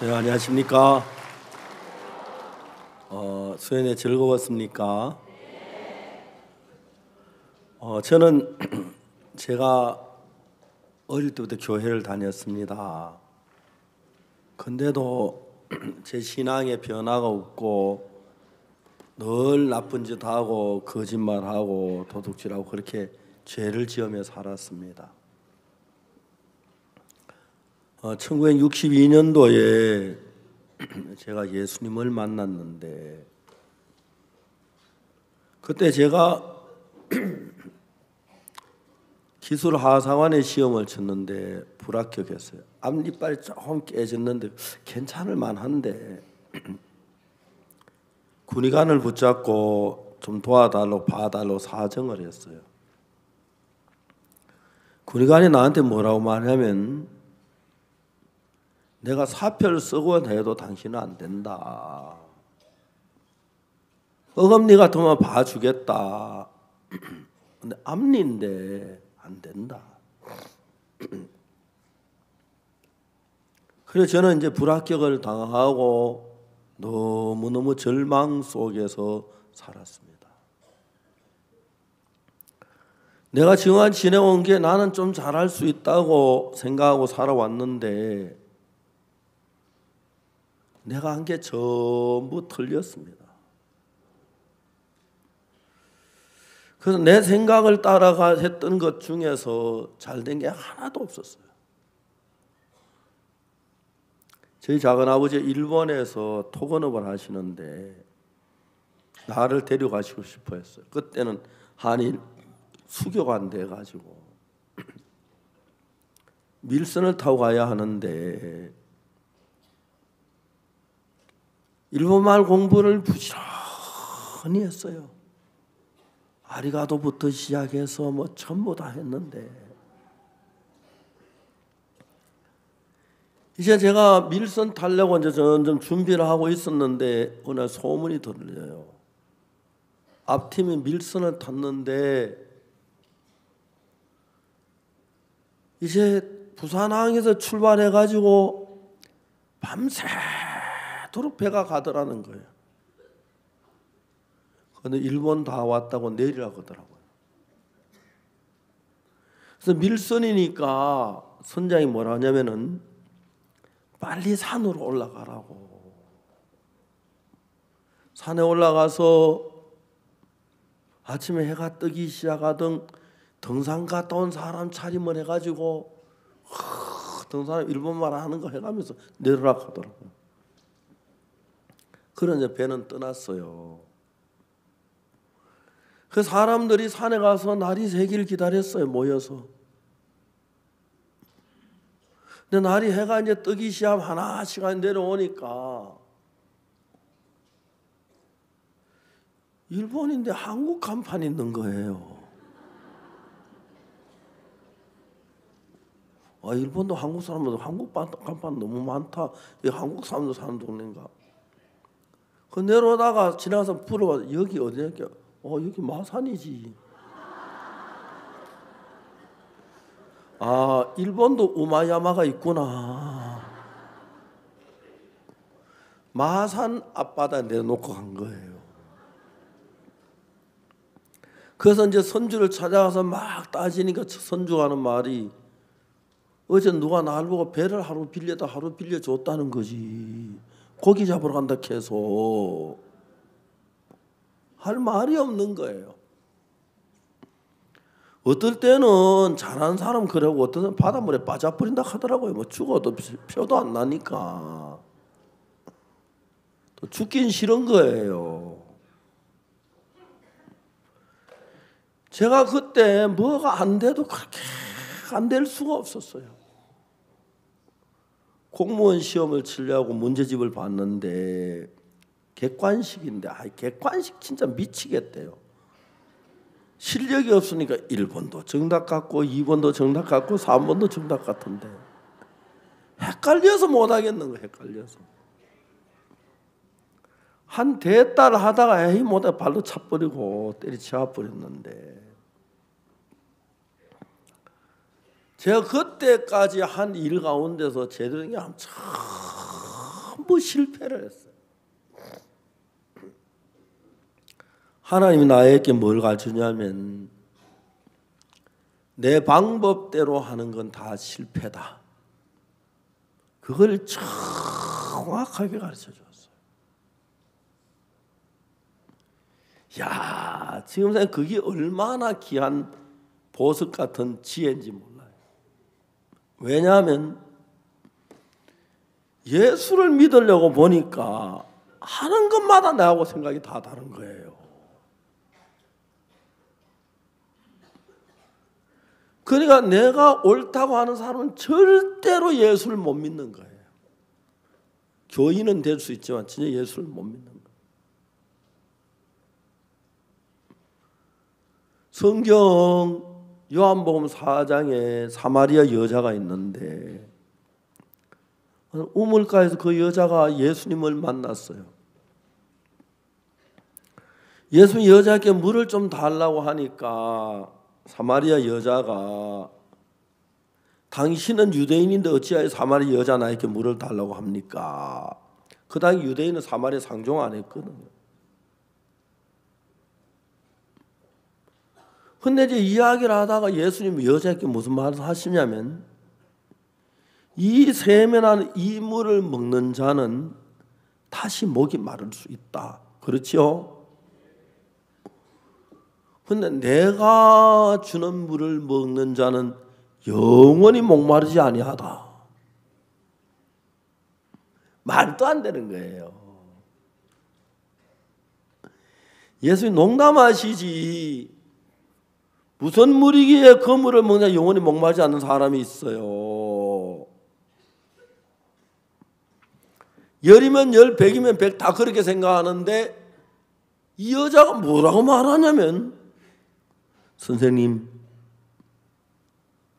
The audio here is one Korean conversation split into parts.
네, 안녕하십니까? 수련회 즐거웠습니까? 저는 제가 어릴 때부터 교회를 다녔습니다. 근데도 제 신앙에 변화가 없고 늘 나쁜 짓 하고 거짓말하고 도둑질하고 그렇게 죄를 지으며 살았습니다. 1962년도에 제가 예수님을 만났는데 그때 제가 기술 하사관의 시험을 쳤는데 불합격했어요. 앞니빨이 조금 깨졌는데 괜찮을 만한데 군의관을 붙잡고 좀 도와달라고 봐달라고 사정을 했어요. 군의관이 나한테 뭐라고 말하냐면 내가 사표를 쓰고 해도 당신은 안 된다. 어금니 같으면 봐주겠다. 근데 앞니인데 안 된다. 그래서 저는 이제 불합격을 당하고 너무너무 절망 속에서 살았습니다. 내가 지금까지 지내온 게 나는 좀 잘할 수 있다고 생각하고 살아왔는데 내가 한 게 전부 틀렸습니다. 그래서 내 생각을 따라가 했던 것 중에서 잘된 게 하나도 없었어요. 저희 작은아버지 일본에서 토건업을 하시는데 나를 데려가시고 싶어 했어요. 그때는 한일 수교가 안 돼가지고 밀선을 타고 가야 하는데 일본말 공부를 부지런히 했어요. 아리가도부터 시작해서 뭐 전부 다 했는데 이제 제가 밀선 타려고 이제 점점 준비를 하고 있었는데 어느 날 소문이 들려요. 앞팀이 밀선을 탔는데 이제 부산항에서 출발해가지고 밤새도록 배가 가더라는 거예요. 근데 일본 다 왔다고 내리라고 하더라고요. 그래서 밀선이니까 선장이 뭐라 하냐면은 빨리 산으로 올라가라고. 산에 올라가서 아침에 해가 뜨기 시작하던 등산 갔다 온 사람 차림을 해가지고 등산 일본말 하는 거 해가면서 내리라고 하더라고요. 그런 배는 떠났어요. 그 사람들이 산에 가서 날이 새기를 기다렸어요. 모여서. 근데 날이 해가 이제 뜨기 시작 하나씩 내려오니까 일본인데 한국 간판이 있는 거예요. 일본도 한국 사람들 한국 간판 너무 많다. 이 한국 사람들 사는 동네인가. 그 내려오다가 지나가서 물어봐. 여기 어디냐? 여기 마산이지. 일본도 우마야마가 있구나. 마산 앞바다에 내려놓고 간 거예요. 그래서 이제 선주를 찾아가서 막 따지니까 선주가 하는 말이 어제 누가 날 보고 배를 하루 빌려줬다는 거지. 고기 잡으러 간다 해서 할 말이 없는 거예요. 어떨 때는 잘하는 사람 그러고 어떤 사람 바닷물에 빠져버린다 하더라고요. 뭐 죽어도 표도 안 나니까. 또 죽긴 싫은 거예요. 제가 그때 뭐가 안 돼도 그렇게 안 될 수가 없었어요. 공무원 시험을 치려고 문제집을 봤는데 객관식인데 객관식 진짜 미치겠대요. 실력이 없으니까 1번도 정답 같고 2번도 정답 같고 3번도 정답 같은데 헷갈려서 못하겠는 거예요. 헷갈려서. 한 대달 하다가 못해 발로 차버리고 때리쳐 버렸는데 제가 그때까지 한 일 가운데서 제대로 된 게 참 전부 실패를 했어요. 하나님이 나에게 뭘 가르치냐면 내 방법대로 하는 건 다 실패다. 그걸 정확하게 가르쳐 줬어요. 야, 지금 생각 그게 얼마나 귀한 보석 같은 지혜인지 몰라요. 왜냐하면 예수를 믿으려고 보니까 하는 것마다 나하고 생각이 다 다른 거예요. 그러니까 내가 옳다고 하는 사람은 절대로 예수를 못 믿는 거예요. 교인은 될 수 있지만 진짜 예수를 못 믿는 거예요. 성경 요한복음 4장에 사마리아 여자가 있는데 우물가에서 그 여자가 예수님을 만났어요. 예수님이 여자에게 물을 좀 달라고 하니까 사마리아 여자가 당신은 유대인인데 어찌하여 사마리아 여자 나에게 물을 달라고 합니까? 그 당시 유대인은 사마리아 상종 안 했거든요. 근데 이제 이야기를 하다가 예수님이 여자에게 무슨 말을 하시냐면 이 세면한 이 물을 먹는 자는 다시 목이 마를 수 있다. 그렇죠? 근데 내가 주는 물을 먹는 자는 영원히 목마르지 아니하다. 말도 안 되는 거예요. 예수님 농담하시지. 무슨 물이기에 그 물을 먹냐 영원히 목마르지 않는 사람이 있어요. 열이면 열, 백이면 백 다 그렇게 생각하는데 이 여자가 뭐라고 말하냐면 선생님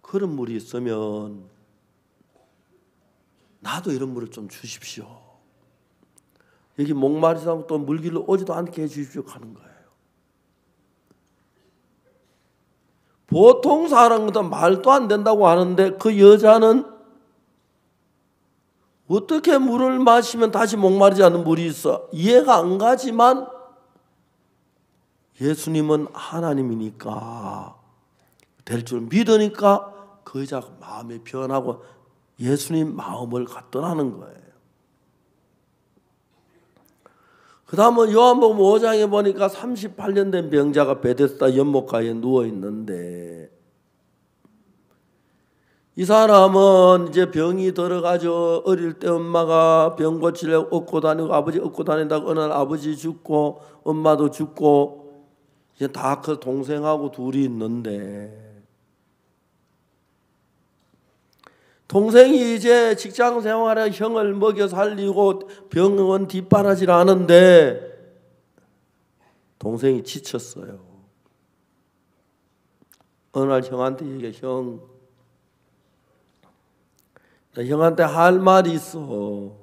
그런 물이 있으면 나도 이런 물을 좀 주십시오. 여기 목마르다고 또 물길로 오지도 않게 해주십시오 하는 거예요. 보통 사람보다 말도 안 된다고 하는데 그 여자는 어떻게 물을 마시면 다시 목마르지 않는 물이 있어? 이해가 안 가지만 예수님은 하나님이니까 될 줄 믿으니까 그 여자가 마음이 변하고 예수님 마음을 갖더라는 거예요. 그 다음은 요한복음 5장에 보니까 38년 된 병자가 베데스다 연못가에 누워 있는데 이 사람은 이제 병이 들어가죠. 어릴 때 엄마가 병 고치려고 업고 다니고 아버지 업고 다닌다고 어느 날 아버지 죽고 엄마도 죽고 이제 다 그 동생하고 둘이 있는데 동생이 이제 직장 생활에 형을 먹여 살리고 병원 뒷바라지를 하는데 동생이 지쳤어요. 어느 날 형한테 얘기해. 형한테 할 말이 있어.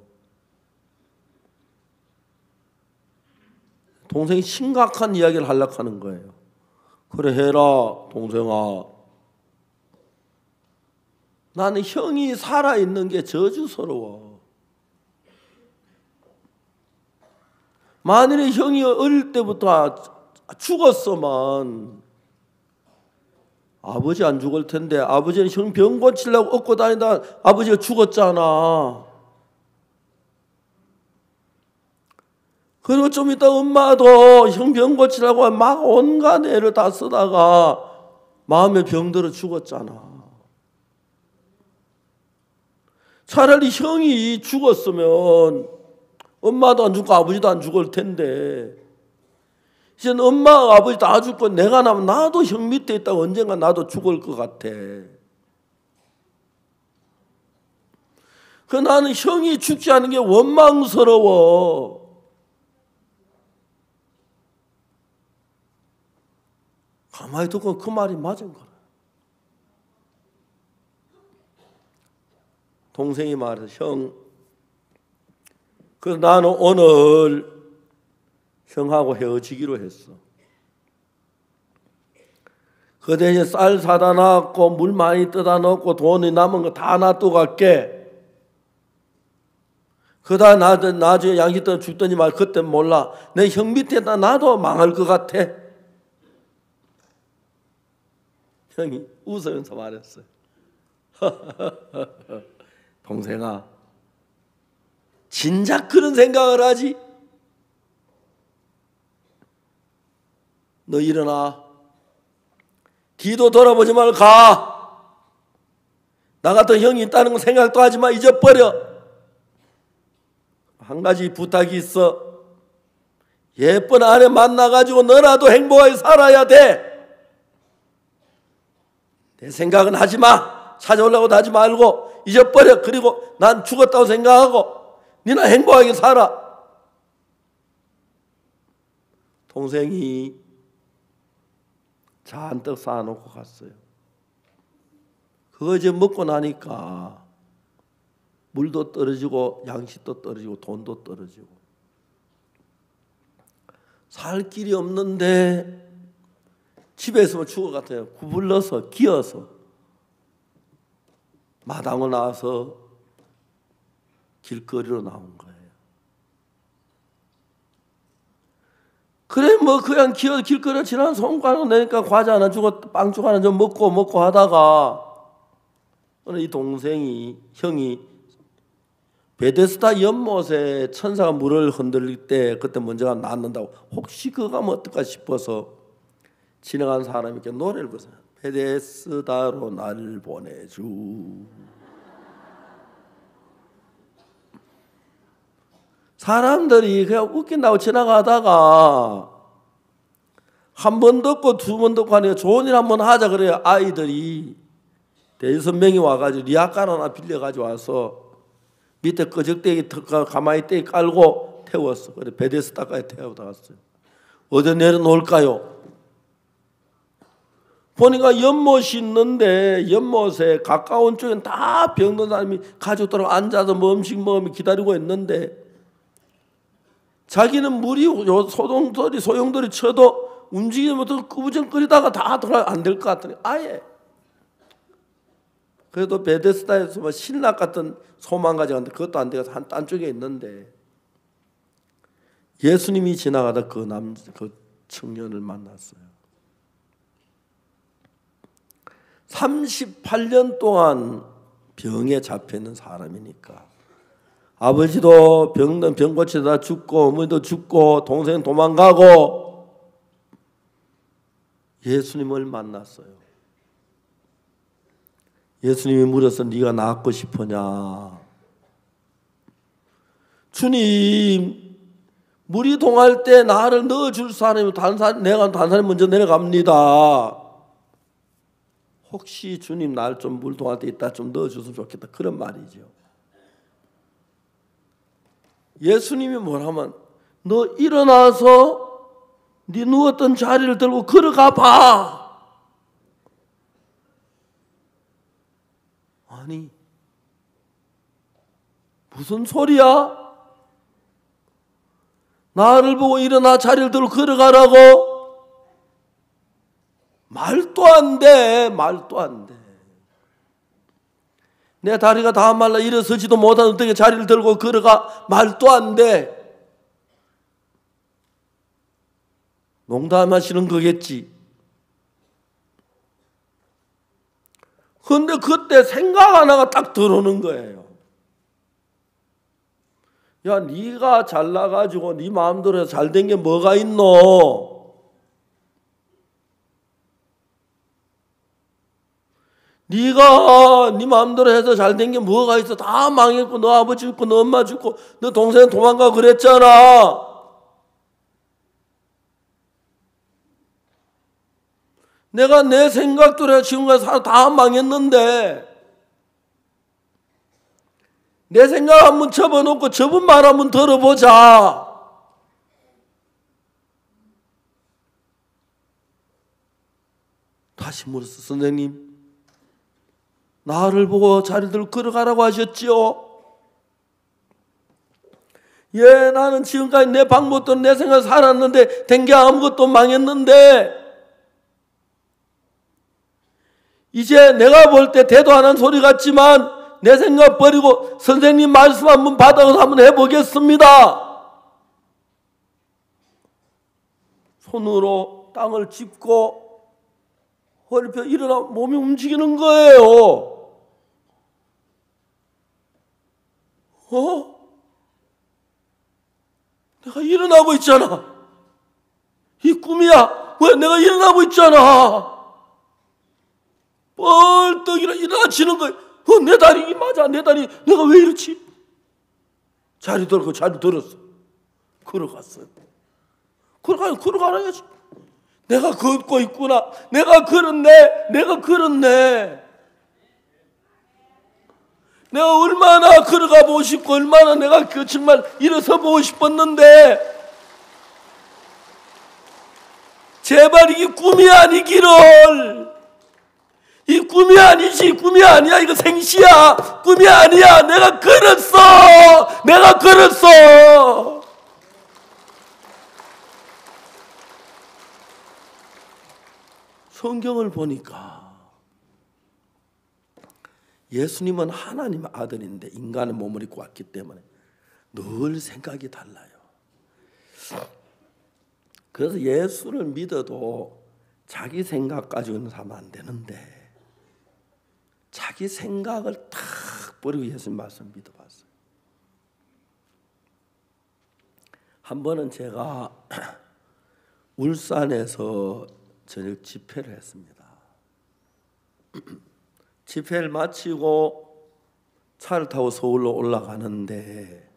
동생이 심각한 이야기를 하려고 하는 거예요. 그래 해라 동생아. 나는 형이 살아있는 게 저주스러워. 만일에 형이 어릴 때부터 죽었으면 아버지 안 죽을 텐데 아버지는 형 병 고치려고 업고 다니다 아버지가 죽었잖아. 그리고 좀 이따 엄마도 형 병 고치려고 막 온갖 애를 다 쓰다가 마음에 병들어 죽었잖아. 차라리 형이 죽었으면 엄마도 안 죽고 아버지도 안 죽을 텐데 이제는 엄마가 아버지 다 죽고 내가 나면 나도 형 밑에 있다가 언젠가 나도 죽을 것 같아. 그 나는 형이 죽지 않은 게 원망스러워. 가만히 듣고 그 말이 맞은 거야. 동생이 말해서 형, 그래서 나는 오늘 형하고 헤어지기로 했어. 그 대신 쌀 사다 놨고 물 많이 떠다 넣고 돈이 남은 거 다 놔두고 갈게. 그다 나중에 양식 떠 죽더니 말 그때 몰라. 내 형 밑에다 나도 망할 것 같아. 형이 웃으면서 말했어요. 동생아, 진작 그런 생각을 하지? 너 일어나. 뒤도 돌아보지 말고 가. 나 같은 형이 있다는 거 생각도 하지 마. 잊어버려. 한 가지 부탁이 있어. 예쁜 아내 만나가지고 너라도 행복하게 살아야 돼. 내 생각은 하지 마. 찾아오려고도 하지 말고 잊어버려. 그리고 난 죽었다고 생각하고 니나 행복하게 살아. 동생이 잔뜩 쌓아놓고 갔어요. 그거 이제 먹고 나니까 물도 떨어지고 양식도 떨어지고 돈도 떨어지고 살 길이 없는데 집에 있으면 죽을 것 같아요. 구불러서 기어서 마당을 나와서 길거리로 나온 거예요. 그래 뭐 그냥 길거리 지나는 손가락 내니까 과자 하나 주고 빵죽 하나 좀 먹고 하다가 오늘 이 동생이 형이 베데스다 연못에 천사가 물을 흔들릴 때 그때 먼저가 낫는다고 혹시 그거 가면 어떨까 싶어서 지나간 사람이 이렇게 노래를 불렀어요. 베데스다로 나를 보내주. 사람들이 그냥 웃긴다고 지나가다가 한 번 듣고 두 번 듣고 하니까 좋은 일 한번 하자 그래요. 아이들이 대여섯 명이 와가지고 리아칸 하나 빌려가지고 와서 밑에 끄적대기 가마에 떼기 깔고 태웠어. 그래 베데스다까지 태우다 갔어요. 어디 내려놓을까요? 보니까 연못이 있는데 연못에 가까운 쪽엔 다 병든 사람이 가족들하고 앉아서 뭐 음식 먹으며 기다리고 있는데 자기는 물이 소용돌이 쳐도 움직이지 못해서 꾸부정거리다가 다 돌아 안 될 것 같더니 아예 그래도 베데스다에서 뭐 신락 같은 소망 가져갔는데 그것도 안 돼서 한 딴 쪽에 있는데 예수님이 지나가다 그 청년을 만났어요. 38년 동안 병에 잡혀 있는 사람이니까 아버지도 병 고치다 죽고 어머니도 죽고 동생 도망가고 예수님을 만났어요. 예수님이 물어서 네가 낫고 싶으냐? 주님, 물이 동할 때 나를 넣어줄 사람이 내가 다른 사람이 먼저 내려갑니다. 혹시 주님 날 좀 물 동할 때 있다 좀 넣어줬으면 좋겠다. 그런 말이죠. 예수님이 뭐라면 너 일어나서 네 누웠던 자리를 들고 걸어가 봐. 아니 무슨 소리야? 나를 보고 일어나 자리를 들고 걸어가라고? 말도 안 돼. 말도 안 돼. 내 다리가 다 말라 일어서지도 못한 어떻게 자리를 들고 걸어가? 말도 안 돼. 농담하시는 거겠지. 그런데 그때 생각 하나가 딱 들어오는 거예요. 야, 네가 잘나가지고 네 마음대로 해서 잘된 게 뭐가 있노? 네가 네 마음대로 해서 잘된 게 뭐가 있어? 다 망했고 너 아버지 죽고 너 엄마 죽고 너 동생 도망가 그랬잖아. 내가 내 생각대로 지금까지 다 망했는데 내 생각 한번 접어놓고 접은 말 한번 들어보자. 다시 물었어. 선생님, 나를 보고 자리를 들고 걸어가라고 하셨지요? 예, 나는 지금까지 내 방법대로 내 생각 살았는데 된 게 아무것도 망했는데 이제 내가 볼 때 대도 안 한 소리 같지만 내 생각 버리고 선생님 말씀 한번 받아서 한번 해보겠습니다. 손으로 땅을 짚고 허리 펴 일어나 몸이 움직이는 거예요. 내가 일어나고 있잖아. 이 꿈이야. 왜 내가 일어나고 있잖아. 벌떡 일어나치는 거야. 내 다리 맞아. 내 다리 내가 왜 이렇지? 자리 들었어. 걸어갔어요. 걸어가야지. 내가 걷고 있구나. 내가 걸었네. 내가 얼마나 걸어가 보고 싶고 얼마나 내가 정말 일어서 보고 싶었는데 제발 이게 꿈이 아니기를. 이 꿈이 아니지. 꿈이 아니야. 이거 생시야. 꿈이 아니야. 내가 걸었어. 성경을 보니까 예수님은 하나님의 아들인데 인간의 몸을 입고 왔기 때문에 늘 생각이 달라요. 그래서 예수를 믿어도 자기 생각 가지고는 사면 안 되는데 자기 생각을 탁 버리고 예수님 말씀 믿어봤어요. 한 번은 제가 울산에서 저녁 집회를 했습니다. 집회를 마치고 차를 타고 서울로 올라가는데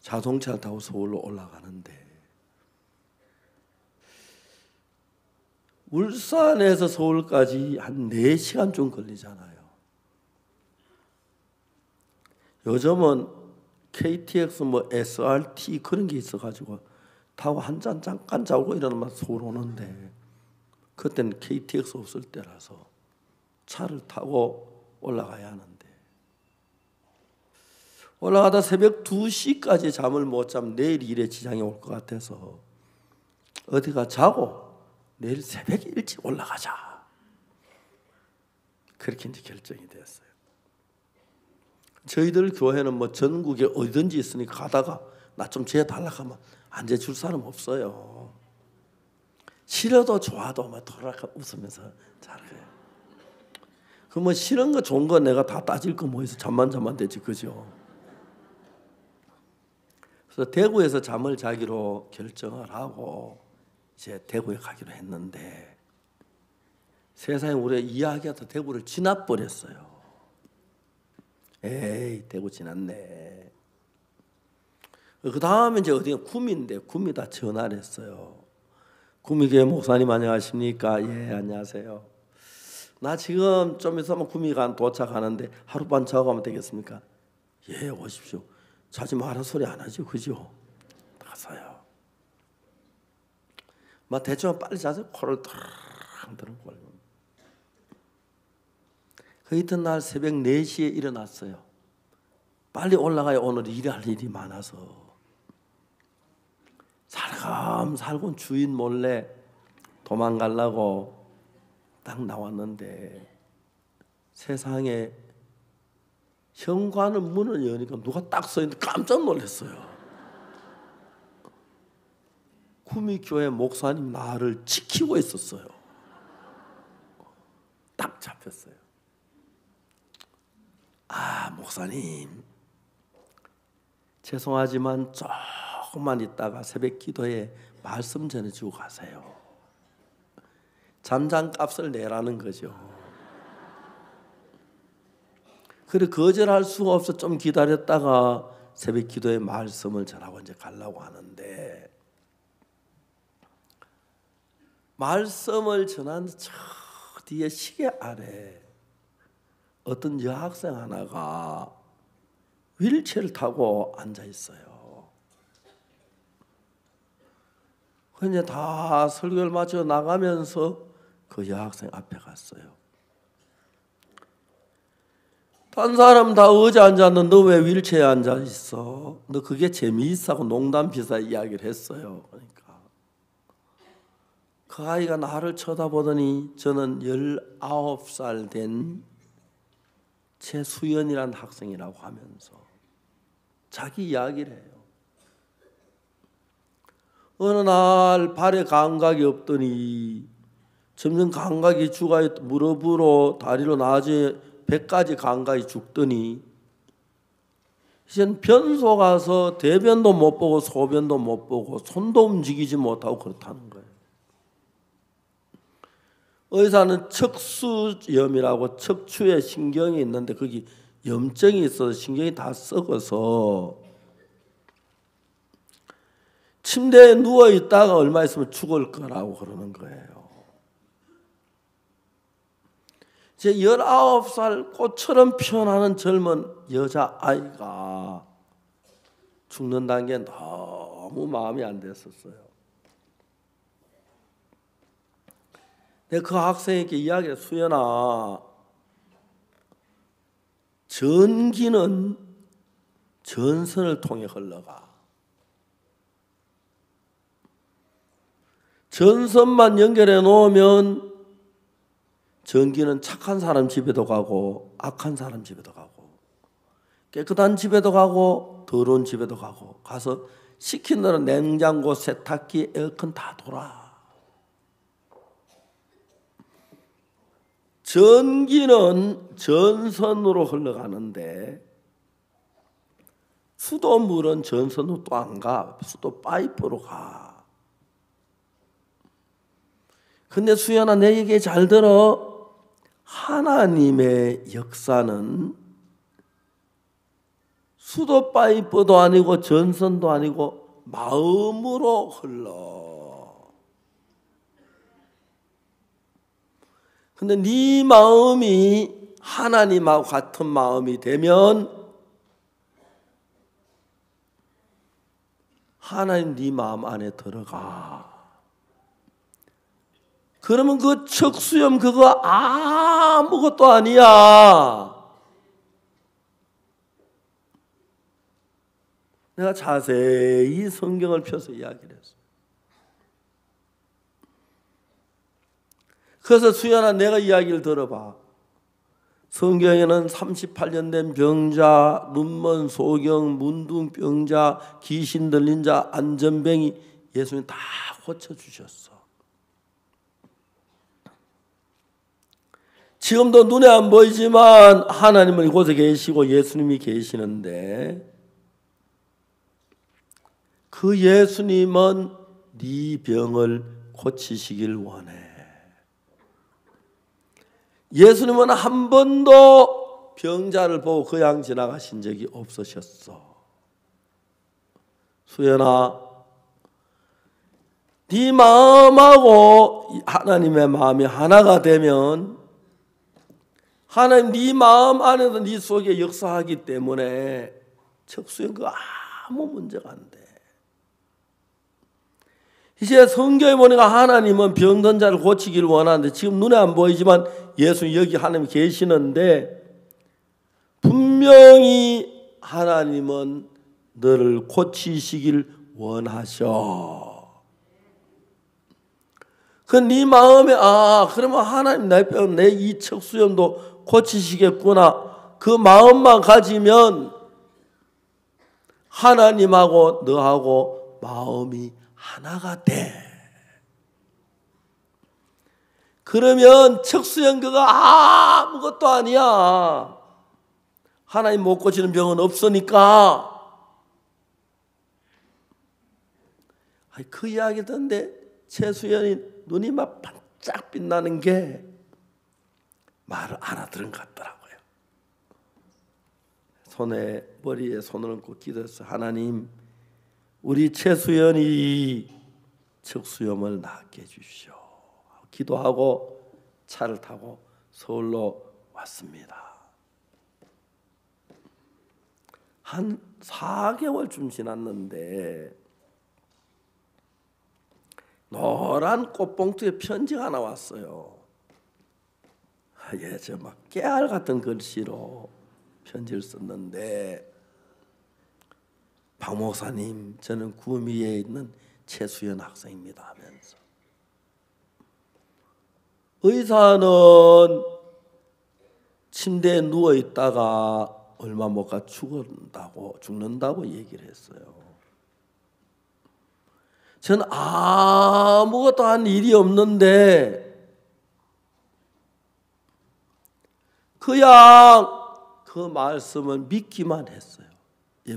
자동차를 타고 서울로 올라가는데 울산에서 서울까지 한 4시간 좀 걸리잖아요. 요즘은 KTX SRT 그런 게 있어가지고 타고 한 잔 잠깐 자고 일어나면 서울 오는데 그때는 KTX 없을 때라서 차를 타고 올라가야 하는데 올라가다 새벽 2시까지 잠을 못 자면 내일 일에 지장이 올 것 같아서 어디가 자고 내일 새벽에 일찍 올라가자. 그렇게 이제 결정이 됐어요. 저희들 교회는 전국에 어디든지 있으니까 가다가 나 좀 재달라고 하면 앉아줄 사람 없어요. 싫어도 좋아도 돌아가 웃으면서 잘해요. 그 싫은 거 좋은 거 내가 다 따질 거 있어. 잠만 되지, 그죠? 그래서 대구에서 잠을 자기로 결정을 하고 이제 대구에 가기로 했는데 세상에 우리가 이야기하다 대구를 지나버렸어요. 에이, 대구 지났네. 그 다음에 이제 어디가 구미인데 구미 다 전화를 했어요. 구미교회 목사님 안녕하십니까? 예, 안녕하세요. 나 지금 좀 있으면 구미간 도착하는데 하룻밤 자고 가면 되겠습니까? 예, 오십시오. 자지 마라 소리 안 하죠, 그죠? 가서요. 대충 빨리 자서 코를 탁 들고. 그 이튿날 새벽 4시에 일어났어요. 빨리 올라가야 오늘 일할 일이 많아서. 살금 주인 몰래 도망가려고 딱 나왔는데 세상에 현관은 문을 여니까 누가 딱 서 있는데 깜짝 놀랐어요. 구미교회 목사님 나를 지키고 있었어요. 딱 잡혔어요. 아, 목사님 죄송하지만 조금만 있다가 새벽 기도에 말씀 전해주고 가세요. 잠잠값을 내라는 거죠. 그래 거절할 수가 없어. 좀 기다렸다가 새벽 기도에 말씀을 전하고 이제 가려고 하는데 말씀을 전한 저 뒤에 시계 아래 어떤 여학생 하나가 휠체어를 타고 앉아 있어요. 그냥 다 설교를 마치고 나가면서 그 여학생 앞에 갔어요. 딴 사람 다 의자에 앉았는데 너 왜 휠체어에 앉아 있어? 너 그게 재미있어? 농담 비슷한 이야기를 했어요. 그러니까 그 아이가 나를 쳐다보더니 저는 19살 된 최수연이라는 학생이라고 하면서 자기 이야기를 해요. 어느 날 발에 감각이 없더니 점점 감각이 죽어요. 무릎으로 다리로 나중에 배까지 감각이 죽더니 이젠 변소 가서 대변도 못 보고 소변도 못 보고 손도 움직이지 못하고 그렇다는 거예요. 의사는 척수염이라고 척추에 신경이 있는데 거기 염증이 있어서 신경이 다 썩어서 침대에 누워 있다가 얼마 있으면 죽을 거라고 그러는 거예요. 제 19살 꽃처럼 피어나는 젊은 여자아이가 죽는다는 게 너무 마음이 안 됐었어요. 내가 그 학생에게 이야기를 수연아, 전기는 전선을 통해 흘러가. 전선만 연결해 놓으면 전기는 착한 사람 집에도 가고 악한 사람 집에도 가고 깨끗한 집에도 가고 더러운 집에도 가고 가서 시킨 대로 냉장고, 세탁기, 에어컨 다 돌아. 전기는 전선으로 흘러가는데 수돗물은 전선으로 또 안 가. 수도 파이프로 가. 근데 수연아 내 얘기 잘 들어. 하나님의 역사는 수도 파이프도 아니고 전선도 아니고 마음으로 흘러. 근데 네 마음이 하나님하고 같은 마음이 되면 하나님 네 마음 안에 들어가. 그러면 그 척수염 그거 아무것도 아니야. 내가 자세히 성경을 펴서 이야기를 했어. 그래서 수연아 내가 이야기를 들어봐. 성경에는 38년 된 병자, 눈먼 소경, 문둥병자, 귀신 들린 자, 안전병이 예수님 다 고쳐주셨어. 지금도 눈에 안 보이지만 하나님은 이곳에 계시고 예수님이 계시는데 그 예수님은 네 병을 고치시길 원해. 예수님은 한 번도 병자를 보고 그냥 지나가신 적이 없으셨어. 수연아, 네 마음하고 하나님의 마음이 하나가 되면 하나님 네 마음 안에서 네 속에 역사하기 때문에 척수염 그 아무 문제가 안 돼. 이제 성경에 보니까 하나님은 병든 자를 고치기를 원하는데 지금 눈에 안 보이지만 예수 여기 하나님 계시는데 분명히 하나님은 너를 고치시길 원하셔. 그 네 마음에 그러면 하나님 내 이 척수염도 고치시겠구나. 그 마음만 가지면 하나님하고 너하고 마음이 하나가 돼. 그러면 척수염 그거 아무것도 아니야. 하나님 못 고치는 병은 없으니까. 그 이야기 듣는데 최수연이 눈이 막 반짝 빛나는 게 말을 알아들은 것 같더라고요. 머리에 손을 얹고 기도했어요. 하나님, 우리 최수연이 척수염을 낫게 해주시오. 기도하고 차를 타고 서울로 왔습니다. 한 4개월쯤 지났는데 노란 꽃봉투에 편지가 하나 왔어요. 저 막 깨알 같은 글씨로 편지를 썼는데 박 목사님, 저는 구미에 있는 최수연 학생입니다 하면서 의사는 침대에 누워 있다가 얼마 못 가 죽는다고 얘기를 했어요. 저는 아무것도 한 일이 없는데 그냥 그 말씀을 믿기만 했어요.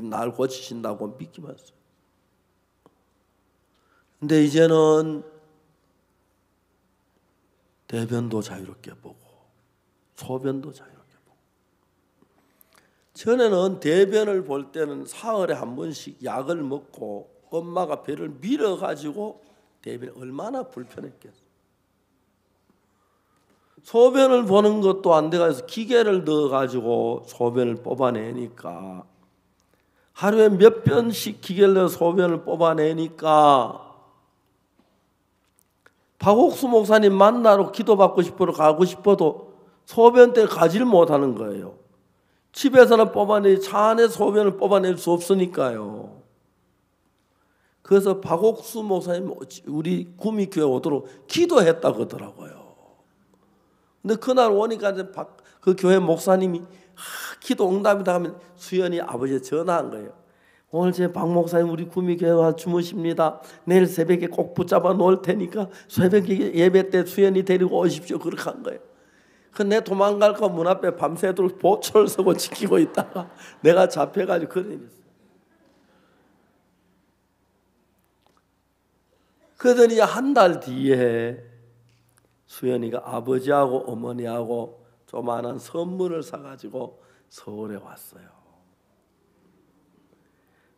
날 고치신다고 믿기만 했어요. 근데 이제는 대변도 자유롭게 보고 소변도 자유롭게 보고. 전에는 대변을 볼 때는 사흘에 한 번씩 약을 먹고 엄마가 배를 밀어가지고 대변이 얼마나 불편했겠어요. 소변을 보는 것도 안 돼가지고 기계를 넣어가지고 소변을 뽑아내니까 하루에 몇 번씩 기계를 넣어 소변을 뽑아내니까 박옥수 목사님 만나러 기도받고 싶어도 가고 싶어도 소변 때 가지를 못하는 거예요. 집에서는 뽑아내지 차 안에 소변을 뽑아낼 수 없으니까요. 그래서 박옥수 목사님 우리 구미교회 오도록 기도했다 그러더라고요. 근데 그날 오니까 이제 그 교회 목사님이 기도 응답이다 하면 수연이 아버지에 전화한 거예요. 오늘 제 박 목사님 우리 구미교회 와 주무십니다. 내일 새벽에 꼭 붙잡아 놓을 테니까 새벽에 예배 때 수연이 데리고 오십시오. 그렇게 한 거예요. 내 도망갈까 문 앞에 밤새도록 보초를 서고 지키고 있다가 내가 잡혀가지고 그런 일이 있어요. 그러더니 한 달 뒤에 수연이가 아버지하고 어머니하고 조그마한 선물을 사가지고 서울에 왔어요.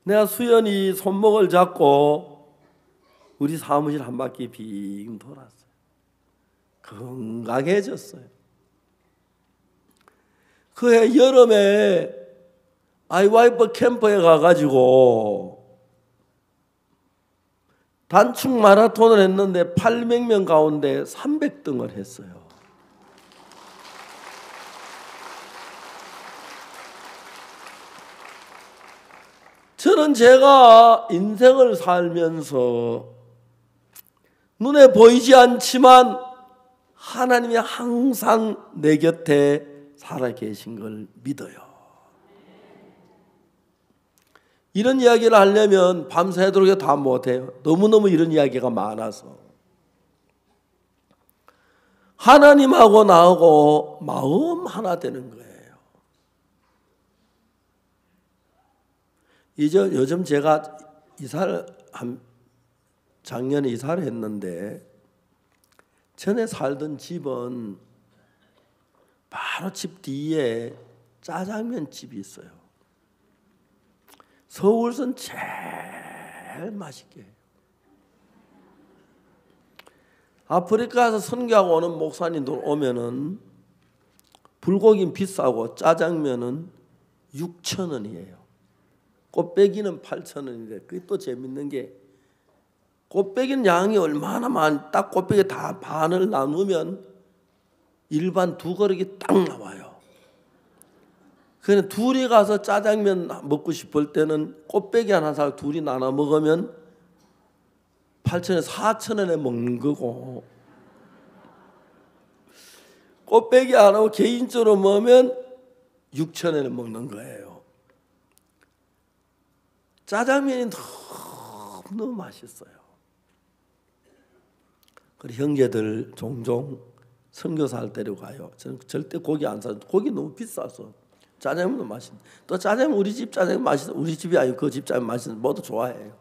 내가 수연이 손목을 잡고 우리 사무실 한 바퀴 빙 돌았어요. 건강해졌어요. 그해 여름에 아이와이프 캠프에 가가지고 단축 마라톤을 했는데 800명 가운데 300등을 했어요. 저는 제가 인생을 살면서 눈에 보이지 않지만 하나님이 항상 내 곁에 살아계신 걸 믿어요. 이런 이야기를 하려면 밤새도록 다 못해요. 너무너무 이런 이야기가 많아서. 하나님하고 나하고 마음 하나 되는 거예요. 요즘 제가 작년에 이사를 했는데 전에 살던 집은 바로 집 뒤에 짜장면 집이 있어요. 서울선 제일 맛있게 해요. 아프리카에서 선교하고 오는 목사님들 오면은 불고기는 비싸고 짜장면은 6,000원이에요. 꽃배기는 8,000원인데 그게 또 재밌는 게 꽃배기는 양이 얼마나 딱 꽃배기 다 반을 나누면 일반 2그릇이 딱 나와요. 그냥 둘이 가서 짜장면 먹고 싶을 때는 꽃배기 하나 사고 둘이 나눠 먹으면 8,000원에 4,000원에 먹는 거고 꽃배기 하나 개인적으로 먹으면 6,000원에 먹는 거예요. 짜장면이 너무 맛있어요. 그리고 형제들 종종 선교사를 데려가요. 저는 절대 고기 안 사요. 고기 너무 비싸서. 짜장면도 맛있는. 또 짜장면 우리 집 짜장면 맛있어. 우리 집이 아니고 그 집 짜장면 맛있는. 모두 좋아해요.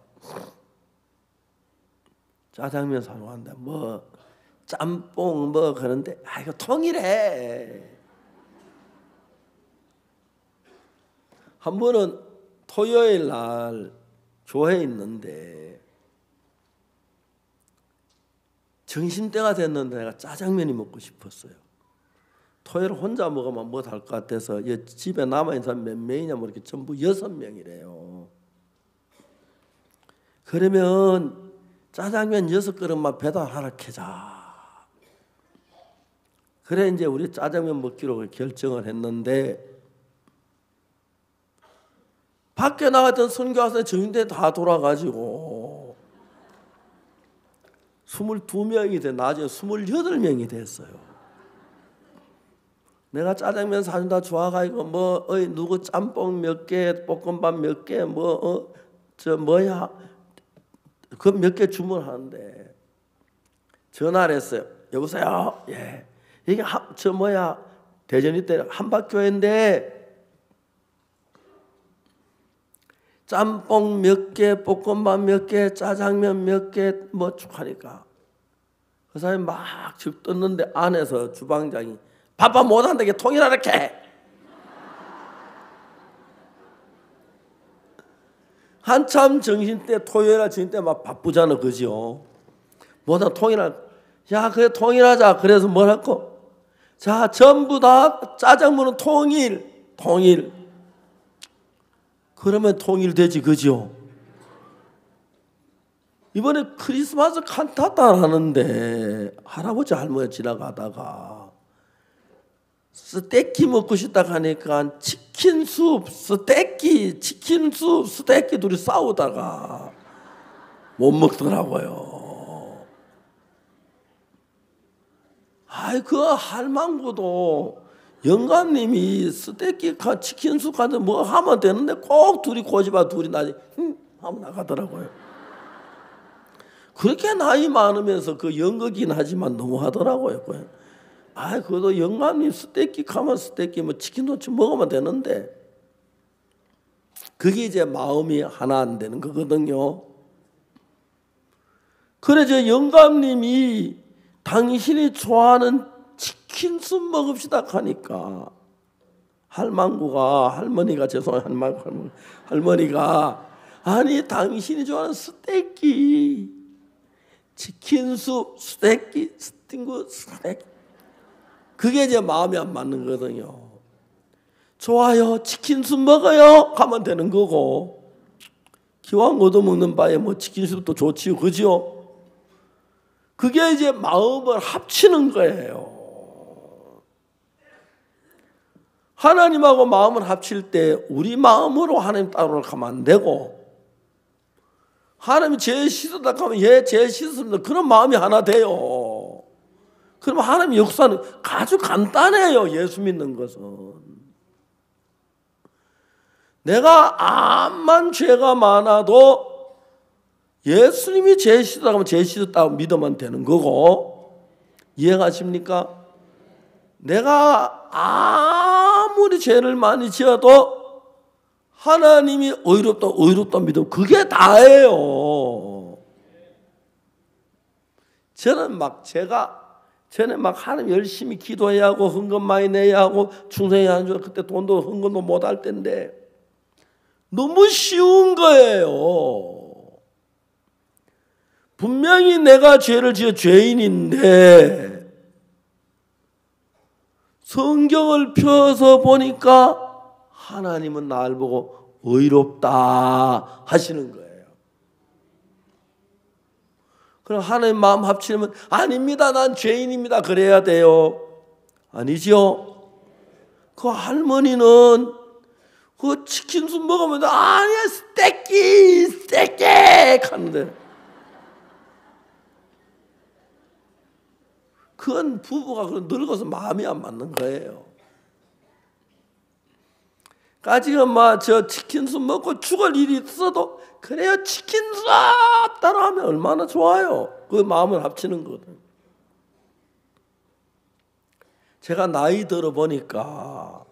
짜장면 사러 간다. 뭐 짬뽕 뭐 그런데 이거 통일해. 한 번은 토요일 날 교회에 있는데 점심때가 됐는데 내가 짜장면이 먹고 싶었어요. 토요일 혼자 먹으면 뭐 할 것 같아서 집에 남아있는 사람 몇 명이냐 모르게 전부 6명이래요. 그러면 짜장면 6그릇만 배달하라 캐자. 그래 이제 우리 짜장면 먹기로 결정을 했는데 밖에 나갔던 선교사님 정인대 다 돌아가지고 22명이 돼 나중에 28명이 됐어요. 내가 짜장면 사준다 좋아가지고 뭐 어이 누구 짬뽕 몇 개, 볶음밥 몇 개, 뭐 저 뭐야 그 몇 개 주문하는데 전화를 했어요. 여보세요. 예. 이게 저 뭐야 대전이 때 한박교회인데 짬뽕 몇 개, 볶음밥 몇 개, 짜장면 몇 개 뭐 하니까 그 사람이 막 즉 떴는데 안에서 주방장이 바빠 못한다 이게 통일하라 이렇게 한참 정신 때 토요일날 정신 때 막 바쁘잖아 그죠? 뭐다 통일할 야 그래 통일하자 그래서 뭘 할거 자 전부 다 짜장면은 통일 그러면 통일되지 그죠? 이번에 크리스마스 칸타타 하는데 할아버지 할머니 지나가다가 스테이키 먹고 싶다 하니까 치킨숲 스테이키 둘이 싸우다가 못 먹더라고요. 아이 그 할망구도 영감님이 스테이키 치킨숲 가서 뭐 하면 되는데 꼭 둘이 고집하 둘이 나지 하면 나가더라고요. 그렇게 나이 많으면서 그 연극이긴 하지만 너무 하더라고요. 아, 그래도 영감님 스테이키 가면 스테이키 뭐 치킨도 먹으면 되는데 그게 이제 마음이 하나 안 되는 거거든요. 그래서 영감님이 당신이 좋아하는 치킨숲 먹읍시다 하니까 할머니가 아니 당신이 좋아하는 스테이키 치킨숲 스테이키 그게 이제 마음이 안 맞는 거거든요. 좋아요 치킨숲 먹어요 가면 되는 거고 기왕 얻어먹는 바에 뭐 치킨숲도 좋지요 그죠? 그게 이제 마음을 합치는 거예요. 하나님하고 마음을 합칠 때 우리 마음으로 하나님 따로 가면 안 되고 하나님이 죄 씻었다 하면 죄 씻었습니다. 그런 마음이 하나 돼요. 그러면 하나님의 역사는 아주 간단해요. 예수 믿는 것은. 내가 암만 죄가 많아도 예수님이 죄 씻었다 하면 죄 씻었다고 믿으면 되는 거고 이해가십니까? 내가 아무리 죄를 많이 지어도 하나님이 의롭다 믿으면 그게 다예요. 저는 막 하나님 열심히 기도해야 하고 헌금 많이 내야 하고 충성해야 하는 줄 그때 헌금도 못 할 텐데 너무 쉬운 거예요. 분명히 내가 죄를 지어 죄인인데 성경을 펴서 보니까 하나님은 나를 보고 의롭다 하시는 거예요. 그럼 하나님 마음 합치면 아닙니다. 난 죄인입니다. 그래야 돼요. 아니죠? 그 할머니는 그 치킨숲 먹으면 아니야 스테이키 하는데 그건 부부가 늙어서 마음이 안 맞는 거예요. 지금 저 치킨숲 먹고 죽을 일이 있어도 그래요 치킨숲 따라 하면 얼마나 좋아요. 그 마음을 합치는 거거든. 제가 나이 들어 보니까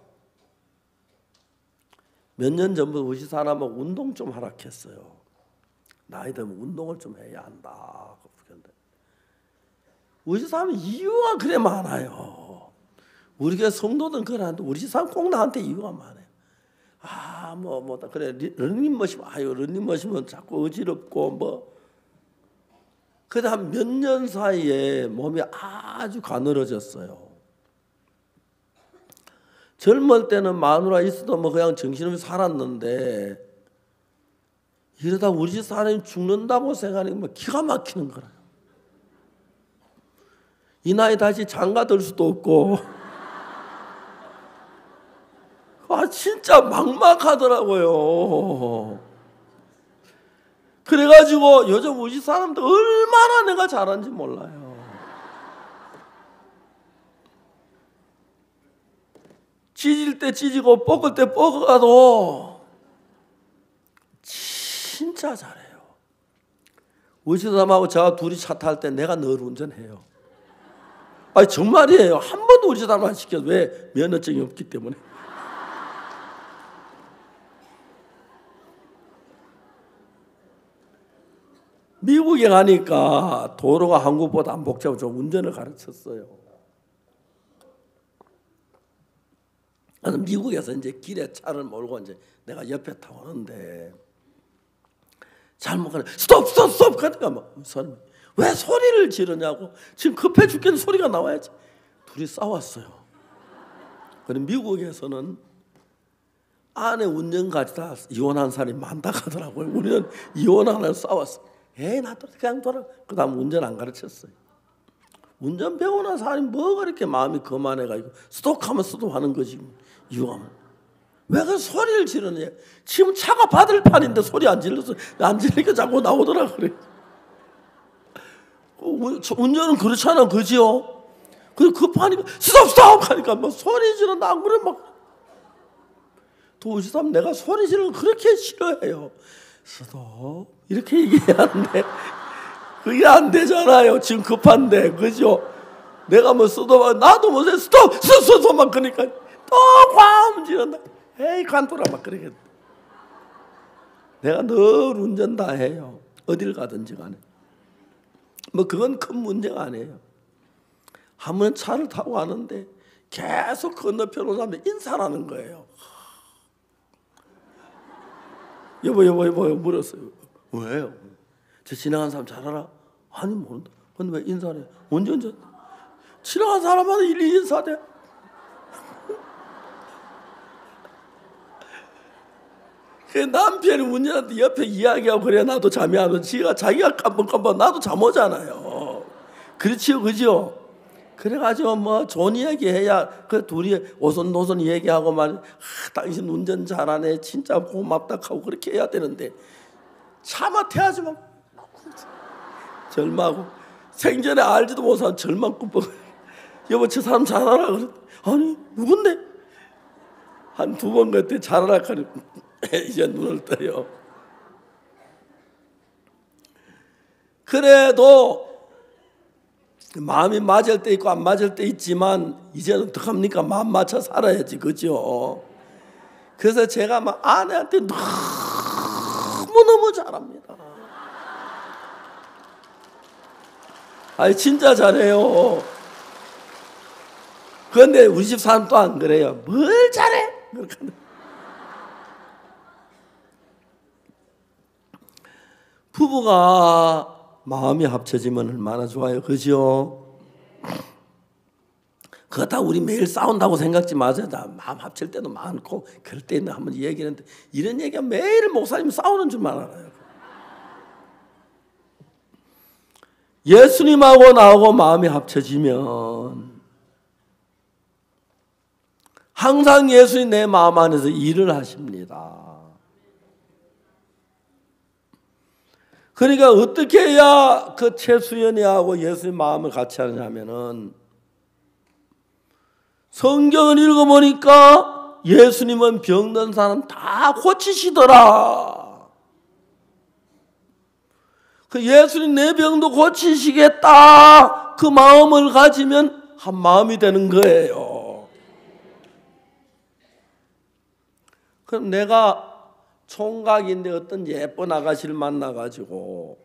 몇 년 전부터 우리 사람은 운동 좀 하락했어요. 나이 들면 운동을 좀 해야 한다. 우리 사람은 이유가 그래 많아요. 우리 교회 성도들은 그러는데 우리 사람 꼭 나한테 이유가 많아요. 그래 러닝머신 자꾸 어지럽고 그래도 한 몇 년 사이에 몸이 아주 가늘어졌어요. 젊을 때는 마누라 있어도 그냥 정신없이 살았는데 이러다 우리 집 사람이 죽는다고 생각하니까 기가 막히는 거라. 이 나이 다시 장가들 수도 없고 진짜 막막하더라고요. 그래가지고 요즘 우리 사람들 얼마나 내가 잘하는지 몰라요. 찢을 때 찢고 볶을 때 볶아도 진짜 잘해요. 우리 집사람하고 제가 둘이 차 탈 때 내가 늘 운전해요. 아니 정말이에요. 한 번도 우리 집사람 안 시켜서. 왜? 면허증이 없기 때문에. 미국에 가니까 도로가 한국보다 안 복잡하고 좀 운전을 가르쳤어요. 나는 미국에서 이제 길에 차를 몰고 이제 내가 옆에 타고 오는데 잘못 가네. 스톱! 그러니까 막 사람이 왜 소리를 지르냐고. 지금 급해 죽겠는 소리가 나와야지. 둘이 싸웠어요. 그럼 미국에서는 아내 운전까지 다 이혼한 사람이 많다 하더라고요. 우리는 이혼 안 하고 싸웠어. 에이 나도 그냥 돌아. 그 다음 운전 안 가르쳤어요. 운전 배우는 사람이 뭐가 그렇게 마음이 거만해가지고 스톱하면 스톱하는 거지. 이유가 왜 그 소리를 지르냐. 지금 차가 받을 판인데 소리 안 질러서 안 지르니까 자꾸 나오더라 그래. 운전은 그렇잖아, 그지요? 그래 급하니까 스톱 하니까 막 소리 지른다. 안 그래 막. 도시사람 내가 소리 지르는 거 그렇게 싫어해요. 스톱 이렇게 얘기하는데 그게 안 되잖아요. 지금 급한데, 그죠? 내가 뭐 스톱 나도 뭐 스톱 막 그러니까 또 꽝 지른다. 에이 관토라 막 그러겠다. 내가 늘 운전 다 해요. 어딜 가든지 간에. 뭐 그건 큰 문제가 아니에요. 한 번 차를 타고 가는데 계속 건너편으로 가면 인사라는 거예요. 여보 물었어요. 왜요? 저 지나간 사람 잘 알아? 아니 모른다. 근데 왜 인사를 해? 언제? 지나간 사람마다 일일이 인사돼. 그 남편이 운전한테 옆에 이야기하고 그래 나도 잠이 안 와. 자기가 깜빡깜빡 나도 잠 오잖아요. 그렇지요, 그죠? 그래가지고 뭐 좋은 이야기 해야 그 둘이 오손도손 얘기하고 말 당신 운전 잘하네 진짜 고맙다 하고 그렇게 해야 되는데 차마 태하지 마. 절마고 생전에 알지도 못한 절망 꿈뻑. 여보 저 사람 잘 알아. 그래. 아니 누군데? 한 두 번 그때 잘 알아. 이제 눈을 떠요. 그래도 마음이 맞을 때 있고 안 맞을 때 있지만 이제는 어떡합니까? 마음 맞춰 살아야지, 그죠? 그래서 제가 막 아내한테 너무너무 잘합니다. 아니 진짜 잘해요. 그런데 우리 집 사람 또 안 그래요. 뭘 잘해? 그렇게 부부가 마음이 합쳐지면 얼마나 좋아요, 그죠? 그거 다 우리 매일 싸운다고 생각지 마세요. 다 마음 합칠 때도 많고 그럴 때는 한번 얘기하는데 이런 얘기가 매일 목사님 싸우는 줄만 알아요. 예수님하고 나하고 마음이 합쳐지면 항상 예수님 내 마음 안에서 일을 하십니다. 그러니까 어떻게 해야 그 최수연이하고 예수님 마음을 같이 하느냐면은 성경을 읽어보니까 예수님은 병든 사람 다 고치시더라. 그 예수님 내 병도 고치시겠다. 그 마음을 가지면 한 마음이 되는 거예요. 그럼 내가 총각인데 어떤 예쁜 아가씨를 만나가지고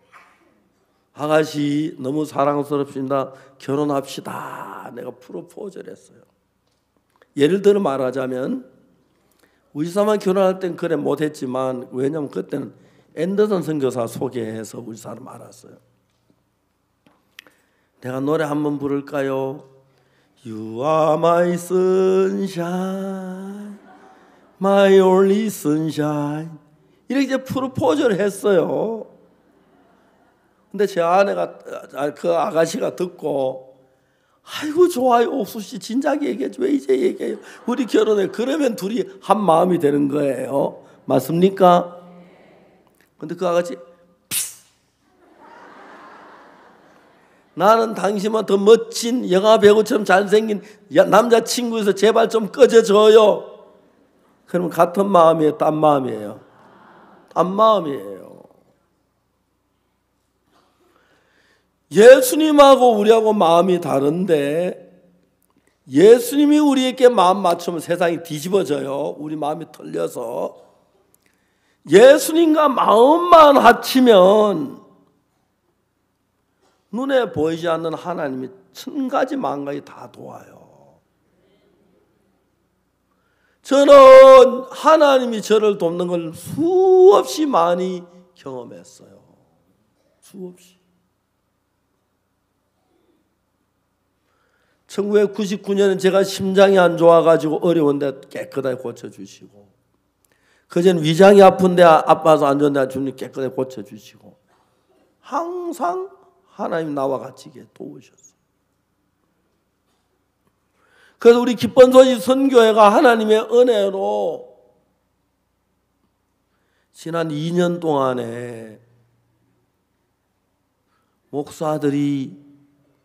아가씨 너무 사랑스럽습니다. 결혼합시다. 내가 프로포즈를 했어요. 예를 들어 말하자면 우리 사람 결혼할 땐 그래 못했지만 왜냐면 그때는 앤더슨 선교사 소개해서 우리 사람 알았어요. 내가 노래 한번 부를까요? You are my sunshine, my only sunshine. 이렇게 이제 프로포즈를 했어요. 근데 제 아내가 그 아가씨가 듣고 아이고 좋아요 옥수씨 진작에 얘기했지 왜 이제 얘기해요. 우리 결혼해. 그러면 둘이 한 마음이 되는 거예요. 맞습니까? 근데 그 아가씨 나는 당신만 더 멋진 영화 배우처럼 잘생긴 남자친구에서 제발 좀 꺼져줘요. 그러면 같은 마음이에요? 딴 마음이에요? 딴 마음이에요. 예수님하고 우리하고 마음이 다른데 예수님이 우리에게 마음 맞추면 세상이 뒤집어져요. 우리 마음이 틀려서. 예수님과 마음만 합치면 눈에 보이지 않는 하나님이 천 가지 만 가지 다 도와요. 저는 하나님이 저를 돕는 걸 수없이 많이 경험했어요. 수없이. 1999년에 제가 심장이 안 좋아가지고 어려운데 깨끗하게 고쳐주시고, 그전 위장이 아픈데 아파서 안 좋은데 주님 깨끗하게 고쳐주시고, 항상 하나님 나와 같이 도우셨어요. 그래서 우리 기쁜 소식 선교회가 하나님의 은혜로 지난 2년 동안에 목사들이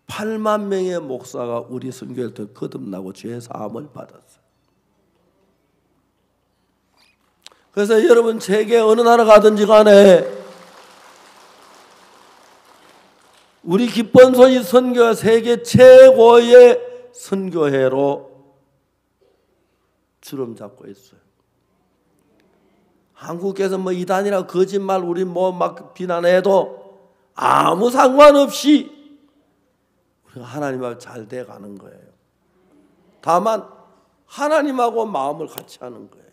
8만 명의 목사가 우리 선교회를 거듭나고 죄 사함을 받았어요. 그래서 여러분 세계 어느 나라 가든지 간에 우리 기쁜 소식 선교회 세계 최고의 선교회로 주름 잡고 있어요. 한국에서 뭐 이단이라 거짓말 우리 뭐 막 비난해도 아무 상관없이 우리가 하나님하고 잘 돼가는 거예요. 다만 하나님하고 마음을 같이 하는 거예요.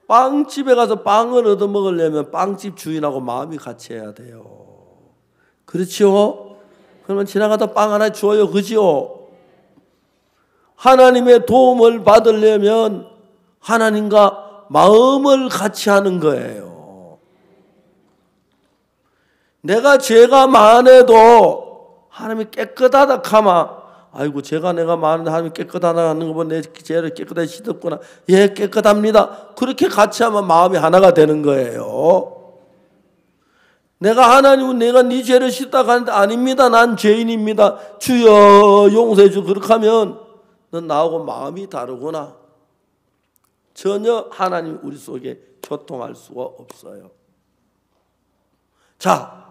빵집에 가서 빵을 얻어먹으려면 빵집 주인하고 마음이 같이 해야 돼요. 그렇죠? 그러면 지나가다 빵 하나 줘요. 그죠? 하나님의 도움을 받으려면 하나님과 마음을 같이 하는 거예요. 내가 죄가 많아도 하나님이 깨끗하다 하면 아이고 제가 내가 많은데 하나님이 깨끗하다 하는 거 보면 내 죄를 깨끗하게 씻었구나. 예, 깨끗합니다. 그렇게 같이 하면 마음이 하나가 되는 거예요. 내가 하나님은 내가 네 죄를 씻다가 하는데 아닙니다. 난 죄인입니다. 주여 용서해 주. 그렇게 하면 넌 나하고 마음이 다르구나. 전혀 하나님 우리 속에 교통할 수가 없어요. 자,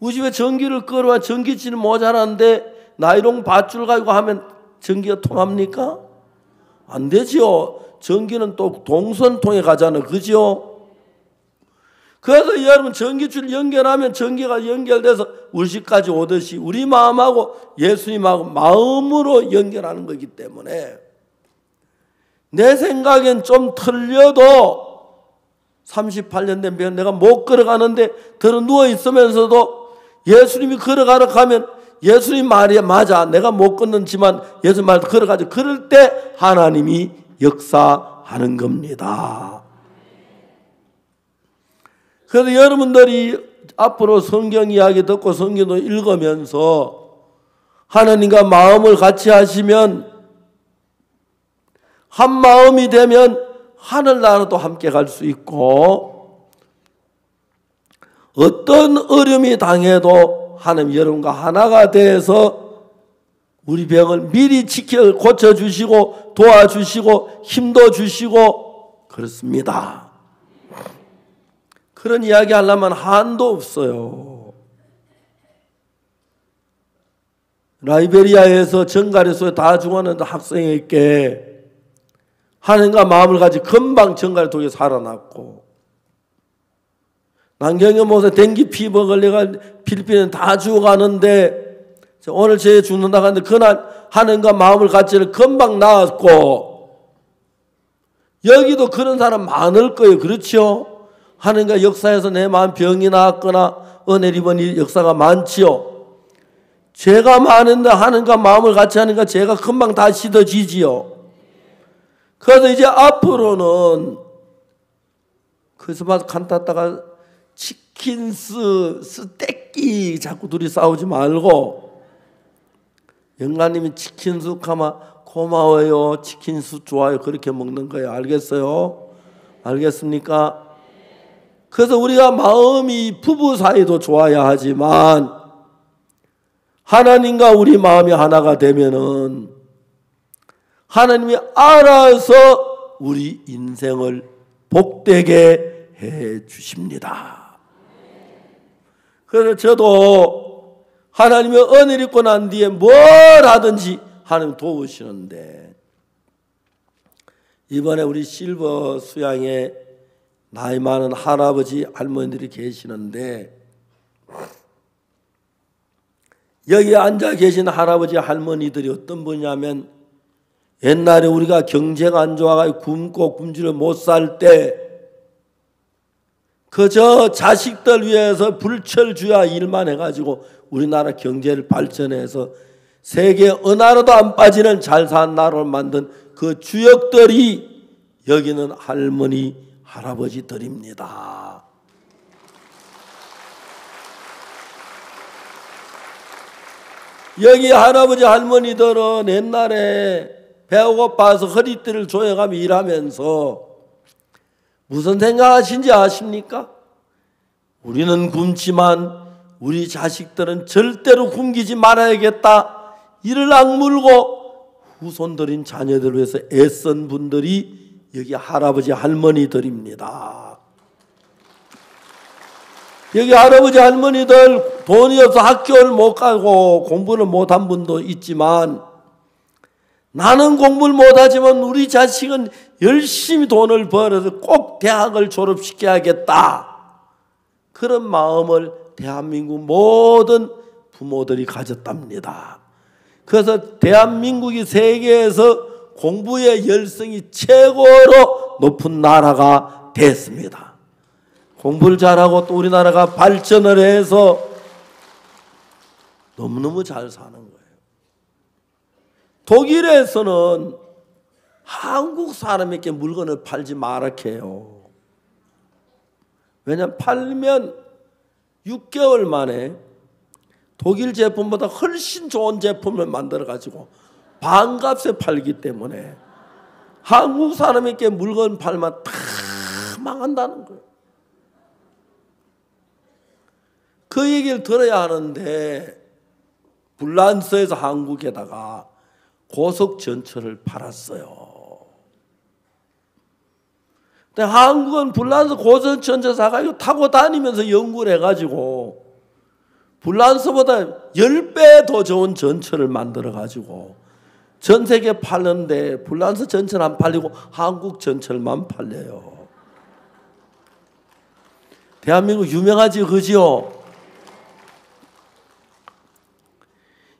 우리 집에 전기를 끌어와 전기치는 모자란데 나이롱 밧줄 가지고 하면 전기가 통합니까? 안 되지요. 전기는 또 동선통에 가잖아요. 그죠? 그래서 여러분 전기줄 연결하면 전기가 연결돼서 우리 집까지 오듯이 우리 마음하고 예수님하고 마음으로 연결하는 거기 때문에 내 생각엔 좀 틀려도 38년 된 병 내가 못 걸어가는데 들어 누워 있으면서도 예수님이 걸어가라 하면 예수님 말이 맞아. 내가 못 걷는지만 예수님 말 걸어가죠. 그럴 때 하나님이 역사하는 겁니다. 그래서 여러분들이 앞으로 성경 이야기 듣고 성경도 읽으면서 하나님과 마음을 같이 하시면 한 마음이 되면 하늘나라도 함께 갈 수 있고 어떤 어려움이 당해도 하나님 여러분과 하나가 돼서 우리 병을 미리 지켜 고쳐주시고 도와주시고 힘도 주시고 그렇습니다. 그런 이야기 하려면 한도 없어요. 라이베리아에서 정갈에서 다 죽었는데 학생에게 하나님과 마음을 가지고 금방 정갈 독에 살아났고 난경의 못에 댕기 피부 걸려가 필리핀은 다 죽어가는데 오늘 쟤 죽는다고 하는데 그날 하나님과 마음을 같이 금방 나았고 여기도 그런 사람 많을 거예요. 그렇죠? 하나님과 역사에서 내 마음 병이 나았거나 은혜를 입은 역사가 많지요. 죄가 많은데 하나님과 마음을 같이 하니까 죄가 금방 다 씻어지지요. 그래서 이제 앞으로는 크리스마스 칸 탔다가 치킨스 스테이키 자꾸 둘이 싸우지 말고 영가님이 치킨수 하면 고마워요. 치킨수 좋아요. 그렇게 먹는 거예요. 알겠어요? 알겠습니까? 그래서 우리가 마음이 부부 사이도 좋아야 하지만 하나님과 우리 마음이 하나가 되면은 하나님이 알아서 우리 인생을 복되게 해 주십니다. 그래서 저도 하나님의 은혜를 입고 난 뒤에 뭘 하든지 하나님 도우시는데, 이번에 우리 실버 수양에 나이 많은 할아버지 할머니들이 계시는데, 여기 앉아 계신 할아버지 할머니들이 어떤 분이냐면, 옛날에 우리가 경제가 안 좋아가지고 굶고 굶지를 못 살 때 그저 자식들 위해서 불철주야 일만 해가지고 우리나라 경제를 발전해서 세계 어느 나라도 안 빠지는 잘 사는 나라를 만든 그 주역들이 여기는 할머니 할아버지들입니다. 여기 할아버지 할머니들은 옛날에 배고파서 허리띠를 조여가며 일하면서 무슨 생각하신지 아십니까? 우리는 굶지만 우리 자식들은 절대로 굶기지 말아야겠다. 이를 악물고 후손들인 자녀들을 위해서 애쓴 분들이 여기 할아버지 할머니들입니다. 여기 할아버지 할머니들 돈이 없어 학교를 못 가고 공부를 못한 분도 있지만, 나는 공부를 못하지만 우리 자식은 열심히 돈을 벌어서 꼭 대학을 졸업시켜야겠다. 그런 마음을 대한민국 모든 부모들이 가졌답니다. 그래서 대한민국이 세계에서 공부의 열성이 최고로 높은 나라가 됐습니다. 공부를 잘하고 또 우리나라가 발전을 해서 너무너무 잘 사는 거예요. 독일에서는 한국 사람에게 물건을 팔지 말아해요. 왜냐하면 팔면 6개월 만에 독일 제품보다 훨씬 좋은 제품을 만들어가지고 반값에 팔기 때문에 한국 사람에게 물건 팔면 다 망한다는 거예요. 그 얘기를 들어야 하는데 불란서에서 한국에다가 고속전철을 팔았어요. 근데 한국은 불란서 고속전철 사가지고 타고 다니면서 연구를 해가지고 불란서보다 10배 더 좋은 전철을 만들어가지고 전 세계에 팔는데 불란서 전철 안 팔리고 한국 전철만 팔려요. 대한민국 유명하지, 그죠?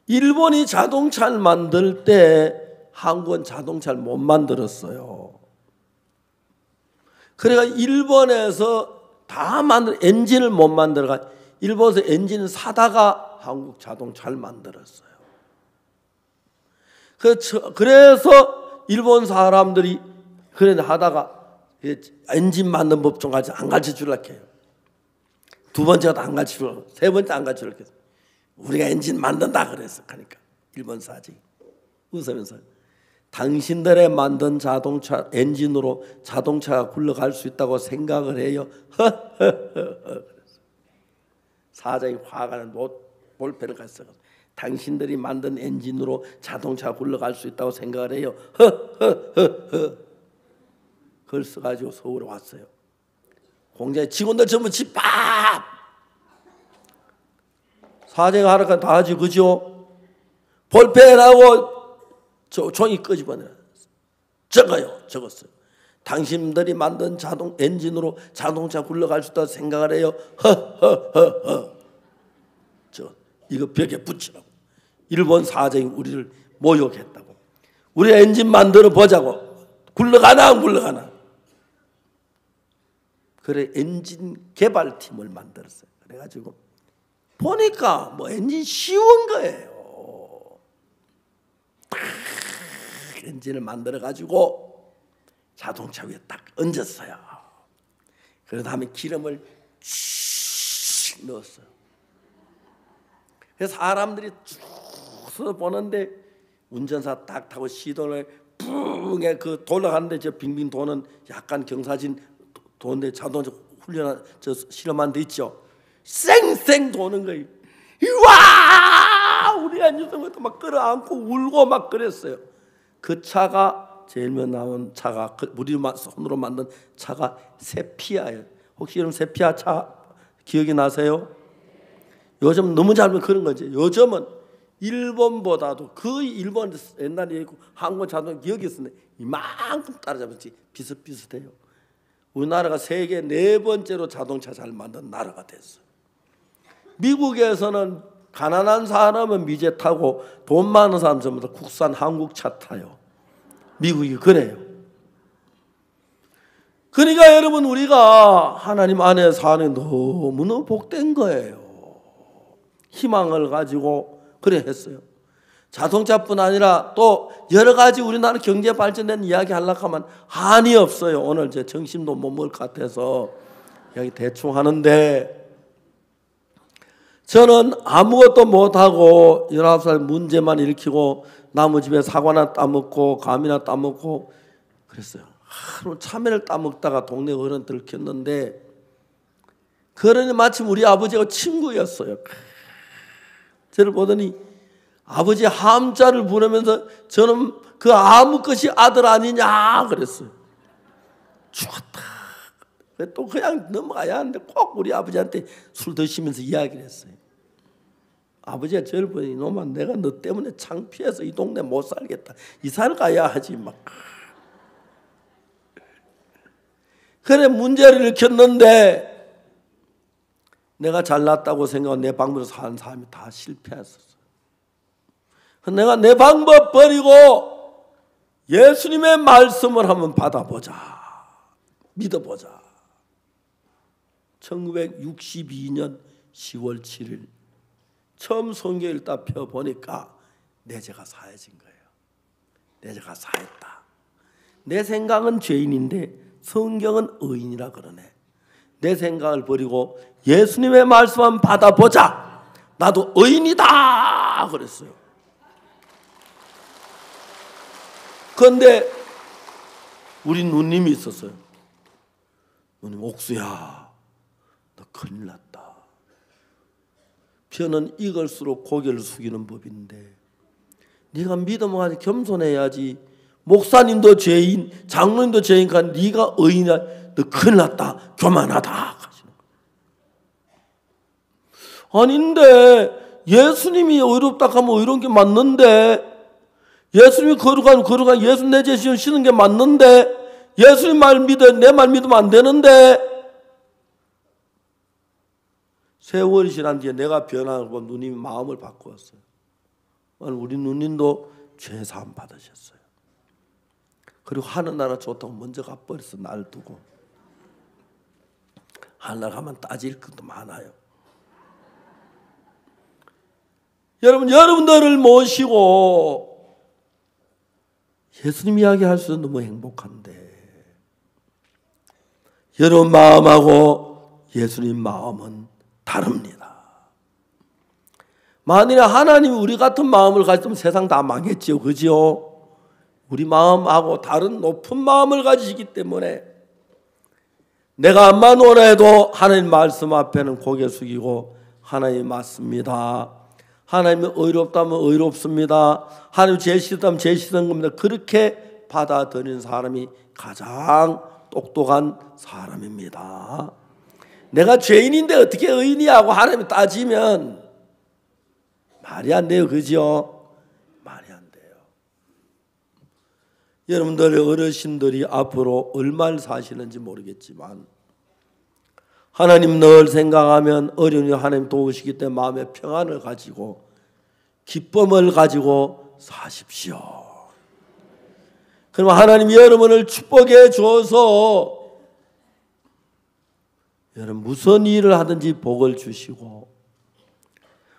일본이 자동차를 만들 때 한국은 자동차를 못 만들었어요. 그러니까 일본에서 다 만들, 엔진을 못 만들어가 일본에서 엔진을 사다가 한국 자동차를 만들었어요. 그래서 일본 사람들이 그래 하다가 엔진 만든 법 좀 안 가르쳐 주려고 해요. 두 번째도 안 가르쳐 주려고, 세 번째 안 가르쳐 주려고 해요. 우리가 엔진 만든다 그랬어. 그러니까 일본 사지 웃으면서 당신들의 만든 자동차 엔진으로 자동차가 굴러갈 수 있다고 생각을 해요. 사장이 화가 난 볼펜을 갔어. 당신들이 만든 엔진으로 자동차가 굴러갈 수 있다고 생각을 해요. 그걸 써가지고 서울에 왔어요. 공장에 직원들 전부 집합. 사장이 하라니까 다 하지, 그죠? 볼펜하고 종이 끄집어내 적었어요. 당신들이 만든 엔진으로 자동차 굴러갈 수 있다고 생각을 해요. 이거 벽에 붙이라고. 일본 사장이 우리를 모욕했다고. 우리 엔진 만들어 보자고. 굴러가나 안 굴러가나. 그래 엔진 개발팀을 만들었어요. 그래가지고 보니까 뭐 엔진 쉬운 거예요. 딱 엔진을 만들어 가지고 자동차 위에 딱 얹었어요. 그 다음에 기름을 쭉 넣었어요. 그래서 사람들이 쭉 보는데 운전사 딱 타고 시동을 뿡에 그 돌아가는데 저 빙빙 도는 약간 경사진 도는데 자동차 훈련한 실험한 데 있죠. 쌩쌩 도는 거예요. 와! 우리 안주성부터 막 끌어안고 울고 막 그랬어요. 그 차가 제일 먼저 나온 차가 우리 손으로 만든 차가 세피아예요. 혹시 여러분 세피아 차 기억이 나세요? 요즘 너무 잘 그런 거지. 요즘은 일본보다도 거의 일본 옛날에 한국 자동차 여기 있었는데 이만큼 따라잡았지. 비슷비슷해요. 우리나라가 세계 4번째로 자동차 잘 만든 나라가 됐어요. 미국에서는 가난한 사람은 미제 타고 돈 많은 사람 전부 다 국산 한국차 타요. 미국이 그래요. 그러니까 여러분 우리가 하나님 안에 사는 너무너무 복된 거예요. 희망을 가지고 그래 했어요. 자동차뿐 아니라 또 여러 가지 우리나라 경제 발전된 이야기 하려고 하면 한이 없어요. 오늘 제 정신도 못 먹을 것 같아서 이야기 대충 하는데 저는 아무것도 못하고 19살 문제만 일으키고 나무 집에 사과나 따먹고 감이나 따먹고 그랬어요. 하루 참외를 따먹다가 동네 어른들 켰는데 그러니 마침 우리 아버지가 친구였어요. 저를 보더니 아버지 함자를 부르면서 저는 그 아무 것이 아들 아니냐 그랬어요. 죽었다. 또 그냥 넘어가야 하는데 꼭 우리 아버지한테 술 드시면서 이야기를 했어요. 아버지가 저를 보니 이놈아 내가 너 때문에 창피해서 이 동네 못 살겠다. 이사를 가야 하지 막. 그래 문제를 일으켰는데 내가 잘났다고 생각하고 내 방법으로 사는 사람이 다 실패했었어. 내가 내 방법 버리고 예수님의 말씀을 한번 받아보자. 믿어보자. 1962년 10월 7일 처음 성경을 딱 펴보니까 내 죄가 사해진 거예요. 내 죄가 사했다. 내 생각은 죄인인데 성경은 의인이라 그러네. 내 생각을 버리고 예수님의 말씀만 받아보자. 나도 의인이다 그랬어요. 그런데 우리 누님이 있었어요. 누님 옥수야 너 큰일 났다. 편은 익을수록 고개를 숙이는 법인데 네가 믿음을 가지고 겸손해야지. 목사님도 죄인 장로님도 죄인이니까 네가 의인이야. 너 큰일 났다. 교만하다. 아닌데 예수님이 의롭다 하면 의로운 게 맞는데 예수님이 거룩한 예수 내 죄 씻는 게 맞는데 예수님 말 믿어 내 말 믿으면 안 되는데 세월이 지난 뒤에 내가 변하고 누님이 마음을 바꾸었어요. 우리 누님도 죄사함 받으셨어요. 그리고 하늘나라 좋다고 먼저 가버렸어. 날 두고. 하늘나라 가면 따질 것도 많아요. 여러분들을 모시고 예수님 이야기할 수 너무 행복한데 여러분 마음하고 예수님 마음은 다릅니다. 만일에 하나님이 우리 같은 마음을 가졌으면 세상 다 망했지요. 그죠? 우리 마음하고 다른 높은 마음을 가지시기 때문에 내가 암만 오라 해도 하나님 말씀 앞에는 고개 숙이고 하나님 맞습니다. 하나님이 의롭다면 의롭습니다. 하나님 죄 씻었다면 죄 씻은 겁니다. 그렇게 받아들이는 사람이 가장 똑똑한 사람입니다. 내가 죄인인데 어떻게 의인이야 하고 하나님이 따지면 말이 안 돼요. 그죠? 말이 안 돼요. 여러분들의 어르신들이 앞으로 얼마를 사시는지 모르겠지만 하나님 늘 생각하면 어려운 일 하나님 도우시기 때문에 마음의 평안을 가지고 기쁨을 가지고 사십시오. 그럼 하나님이 여러분을 축복해 주어서 여러분 무슨 일을 하든지 복을 주시고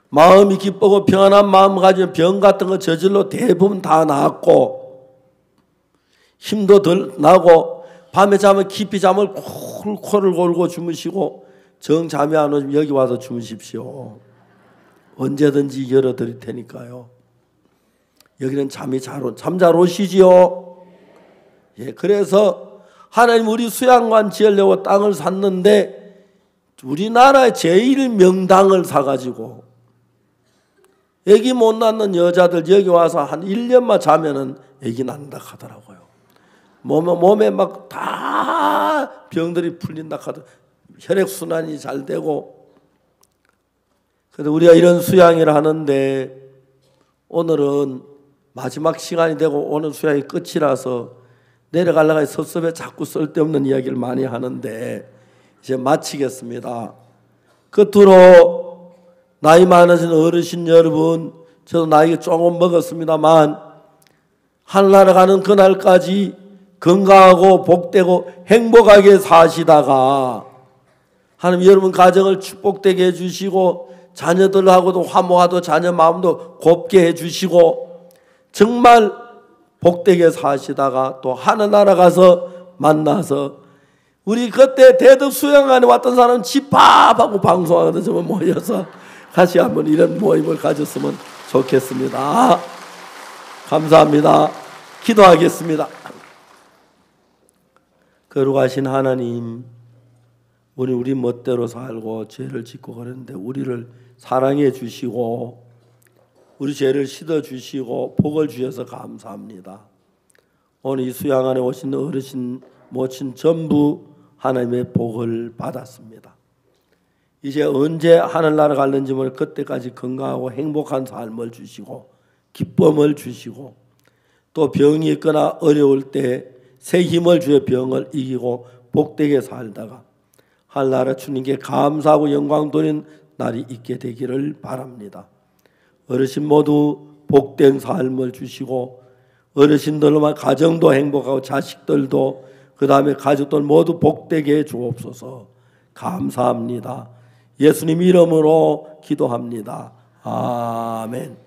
마음이 기쁘고 평안한 마음 가지면 병 같은 거 저절로 대부분 다 나았고 힘도 덜 나고 밤에 자면 깊이 잠을 코를 골고 주무시고 정 잠이 안 오면 여기 와서 주무십시오. 언제든지 열어드릴 테니까요. 여기는 잠이 잘 잠 잘 오시지요. 예, 그래서 하나님 우리 수양관 지으려고 땅을 샀는데 우리나라의 제1명당을 사가지고 애기 못 낳는 여자들 여기 와서 한 1년만 자면은 애기 낳는다 하더라고요. 몸에 막 다 병들이 풀린다 하더라고요. 혈액순환이 잘 되고. 그래서 우리가 이런 수양을 하는데 오늘은 마지막 시간이 되고 오늘 수양이 끝이라서 내려가려고 섭섭해 자꾸 쓸데없는 이야기를 많이 하는데 이제 마치겠습니다. 끝으로 나이 많으신 어르신 여러분, 저도 나이가 조금 먹었습니다만 하늘나라 가는 그날까지 건강하고 복되고 행복하게 사시다가 하나님 여러분 가정을 축복되게 해주시고 자녀들하고도 화목하고 자녀 마음도 곱게 해주시고 정말 복되게 사시다가 또 하늘나라 가서 만나서 우리 그때 대덕 수양관에 왔던 사람 집합하고 방송하거든. 좀 모여서 다시 한번 이런 모임을 가졌으면 좋겠습니다. 감사합니다. 기도하겠습니다. 거룩하신 하나님, 우리 멋대로 살고 죄를 짓고 그러는데 우리를 사랑해 주시고 우리 죄를 씻어 주시고 복을 주셔서 감사합니다. 오늘 이 수양관에 오신 어르신 모친 전부 하나님의 복을 받았습니다. 이제 언제 하늘나라 갈는지 모르 그때까지 건강하고 행복한 삶을 주시고 기쁨을 주시고 또 병이 있거나 어려울 때 새 힘을 주어 병을 이기고 복되게 살다가 하늘나라 주님께 감사하고 영광 돌리는 날이 있게 되기를 바랍니다. 어르신 모두 복된 삶을 주시고 어르신들만 가정도 행복하고 자식들도 그 다음에 가족들 모두 복되게 해 주옵소서. 감사합니다. 예수님 이름으로 기도합니다. 아멘.